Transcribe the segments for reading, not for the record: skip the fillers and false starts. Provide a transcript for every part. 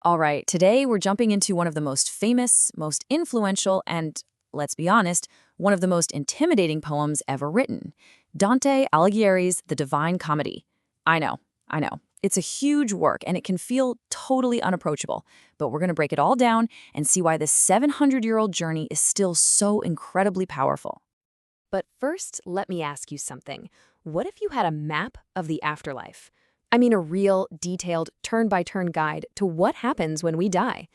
All right, today we're jumping into one of the most famous, most influential, and, let's be honest, one of the most intimidating poems ever written. Dante Alighieri's The Divine Comedy. I know. It's a huge work and it can feel totally unapproachable, but we're going to break it all down and see why this 700-year-old journey is still so incredibly powerful. But first, let me ask you something. What if you had a map of the afterlife? I mean, a real, detailed, turn-by-turn guide to what happens when we die.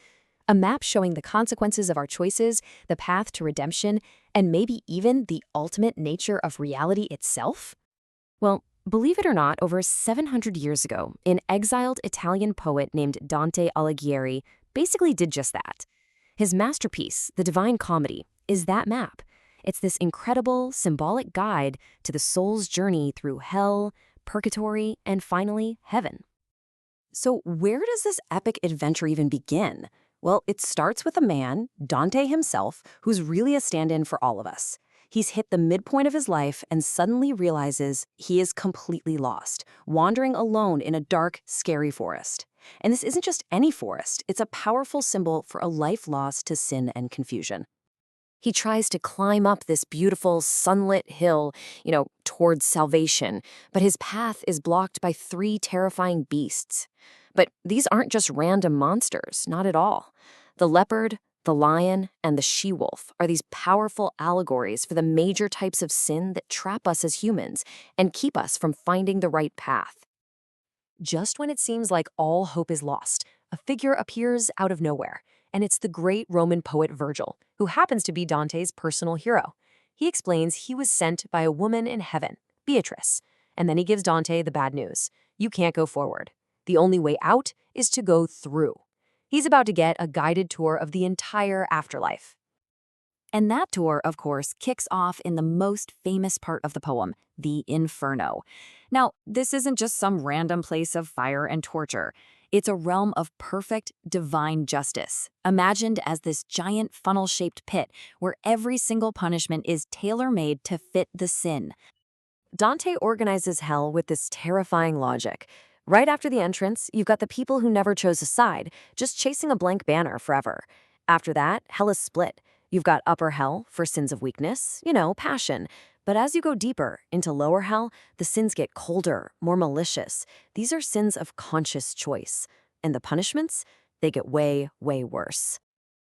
A map showing the consequences of our choices, the path to redemption, and maybe even the ultimate nature of reality itself? Well, believe it or not, over 700 years ago, an exiled Italian poet named Dante Alighieri basically did just that. His masterpiece, The Divine Comedy, is that map. It's this incredible, symbolic guide to the soul's journey through hell, purgatory, and finally, heaven. So where does this epic adventure even begin? Well, it starts with a man, Dante himself, who's really a stand-in for all of us. He's hit the midpoint of his life and suddenly realizes he is completely lost, wandering alone in a dark, scary forest. And this isn't just any forest, it's a powerful symbol for a life lost to sin and confusion. He tries to climb up this beautiful, sunlit hill, towards salvation, but his path is blocked by three terrifying beasts. But these aren't just random monsters, not at all. The leopard, the lion, and the she-wolf are these powerful allegories for the major types of sin that trap us as humans and keep us from finding the right path. Just when it seems like all hope is lost, a figure appears out of nowhere, and it's the great Roman poet Virgil, who happens to be Dante's personal hero. He explains he was sent by a woman in heaven, Beatrice, and then he gives Dante the bad news. You can't go forward. The only way out is to go through. He's about to get a guided tour of the entire afterlife. And that tour, of course, kicks off in the most famous part of the poem, the Inferno. Now, this isn't just some random place of fire and torture. It's a realm of perfect, divine justice, imagined as this giant funnel-shaped pit where every single punishment is tailor-made to fit the sin. Dante organizes hell with this terrifying logic. Right after the entrance, you've got the people who never chose a side, just chasing a blank banner forever. After that, hell is split. You've got upper hell for sins of weakness, passion. But as you go deeper into lower hell, the sins get colder, more malicious. These are sins of conscious choice. And the punishments, they get way, way worse.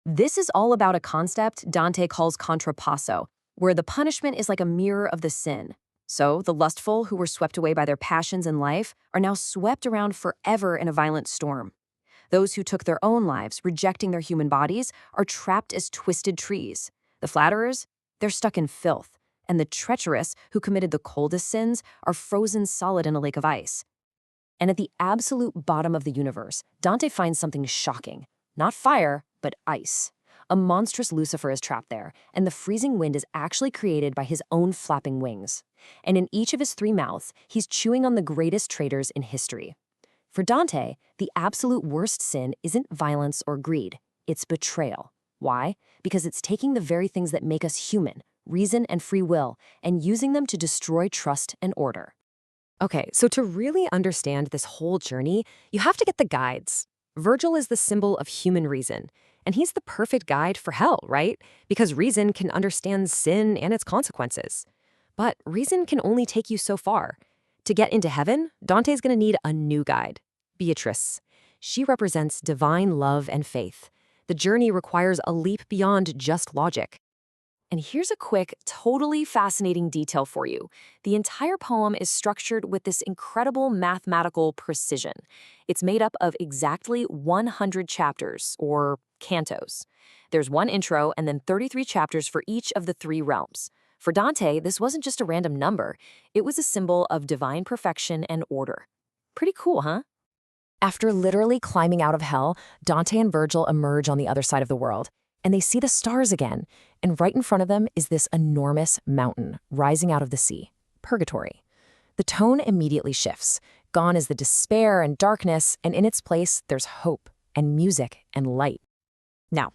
This is all about a concept Dante calls contrapasso, where the punishment is like a mirror of the sin. So the lustful who were swept away by their passions in life are now swept around forever in a violent storm. Those who took their own lives, rejecting their human bodies, are trapped as twisted trees. The flatterers, they're stuck in filth. And the treacherous, who committed the coldest sins, are frozen solid in a lake of ice. And at the absolute bottom of the universe, Dante finds something shocking. Not fire, but ice. A monstrous Lucifer is trapped there, and the freezing wind is actually created by his own flapping wings. And in each of his three mouths, he's chewing on the greatest traitors in history. For Dante, the absolute worst sin isn't violence or greed, it's betrayal. Why? Because it's taking the very things that make us human, reason and free will, and using them to destroy trust and order. Okay, so to really understand this whole journey, you have to get the guides. Virgil is the symbol of human reason, and he's the perfect guide for hell, right? Because reason can understand sin and its consequences. But reason can only take you so far. To get into heaven, Dante's going to need a new guide, Beatrice. She represents divine love and faith. The journey requires a leap beyond just logic. And here's a quick, totally fascinating detail for you. The entire poem is structured with this incredible mathematical precision. It's made up of exactly 100 chapters, or cantos. There's one intro and then 33 chapters for each of the three realms. For Dante, this wasn't just a random number. It was a symbol of divine perfection and order. Pretty cool, huh? After literally climbing out of hell, Dante and Virgil emerge on the other side of the world. And they see the stars again, and right in front of them is this enormous mountain rising out of the sea, Purgatory. The tone immediately shifts. Gone is the despair and darkness, and in its place, there's hope and music and light. Now,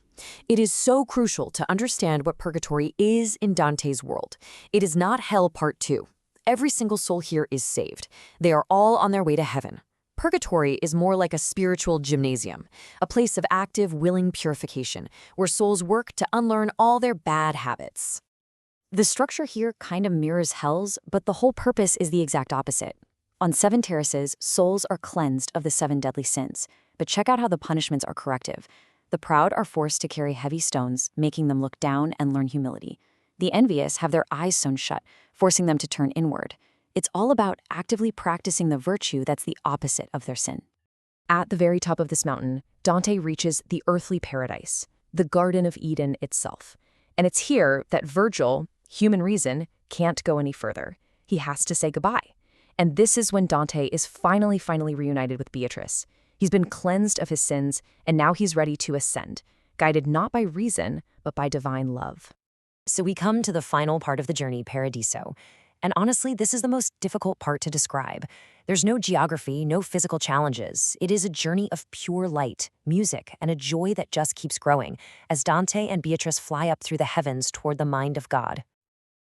it is so crucial to understand what Purgatory is in Dante's world. It is not Hell Part 2. Every single soul here is saved. They are all on their way to heaven. Purgatory is more like a spiritual gymnasium, a place of active, willing purification, where souls work to unlearn all their bad habits. The structure here kind of mirrors hell's, but the whole purpose is the exact opposite. On 7 terraces, souls are cleansed of the 7 deadly sins, but check out how the punishments are corrective. The proud are forced to carry heavy stones, making them look down and learn humility. The envious have their eyes sewn shut, forcing them to turn inward. It's all about actively practicing the virtue that's the opposite of their sin. At the very top of this mountain, Dante reaches the earthly paradise, the Garden of Eden itself. And it's here that Virgil, human reason, can't go any further. He has to say goodbye. And this is when Dante is finally reunited with Beatrice. He's been cleansed of his sins, and now he's ready to ascend, guided not by reason, but by divine love. So we come to the final part of the journey, Paradiso. And honestly, this is the most difficult part to describe. There's no geography, no physical challenges. It is a journey of pure light, music, and a joy that just keeps growing as Dante and Beatrice fly up through the heavens toward the mind of God.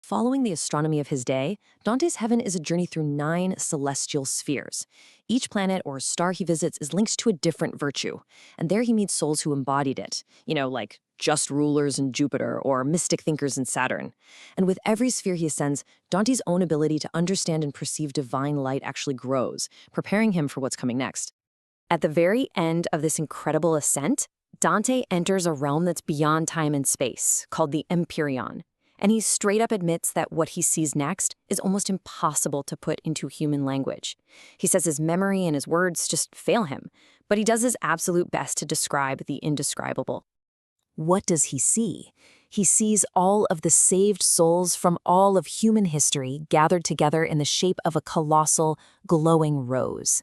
Following the astronomy of his day, Dante's heaven is a journey through 9 celestial spheres. Each planet or star he visits is linked to a different virtue, and there he meets souls who embodied it, like just rulers in Jupiter or mystic thinkers in Saturn. And with every sphere he ascends, Dante's own ability to understand and perceive divine light actually grows, preparing him for what's coming next. At the very end of this incredible ascent, Dante enters a realm that's beyond time and space, called the Empyrean. And he straight up admits that what he sees next is almost impossible to put into human language. He says his memory and his words just fail him, but he does his absolute best to describe the indescribable. What does he see? He sees all of the saved souls from all of human history gathered together in the shape of a colossal, glowing rose.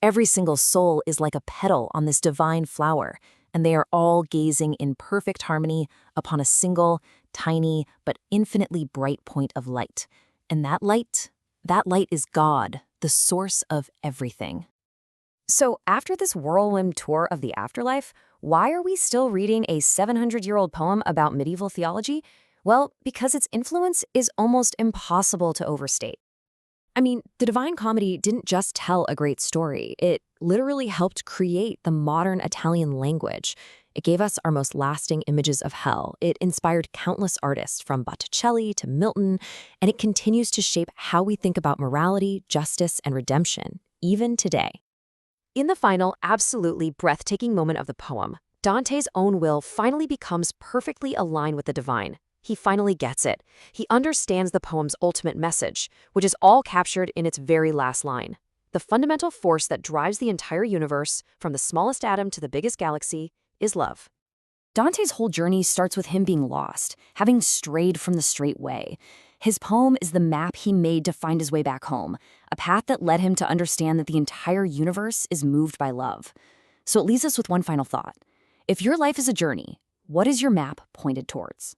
Every single soul is like a petal on this divine flower, and they are all gazing in perfect harmony upon a single, tiny, but infinitely bright point of light. And that light is God, the source of everything. So after this whirlwind tour of the afterlife, why are we still reading a 700-year-old poem about medieval theology? Well, because its influence is almost impossible to overstate. I mean, the Divine Comedy didn't just tell a great story. It literally helped create the modern Italian language. It gave us our most lasting images of hell. It inspired countless artists from Botticelli to Milton, and it continues to shape how we think about morality, justice, and redemption, even today. In the final, absolutely breathtaking moment of the poem, Dante's own will finally becomes perfectly aligned with the divine. He finally gets it. He understands the poem's ultimate message, which is all captured in its very last line. The fundamental force that drives the entire universe, from the smallest atom to the biggest galaxy, is love. Dante's whole journey starts with him being lost, having strayed from the straight way. His poem is the map he made to find his way back home, a path that led him to understand that the entire universe is moved by love. So it leaves us with one final thought. If your life is a journey, what is your map pointed towards?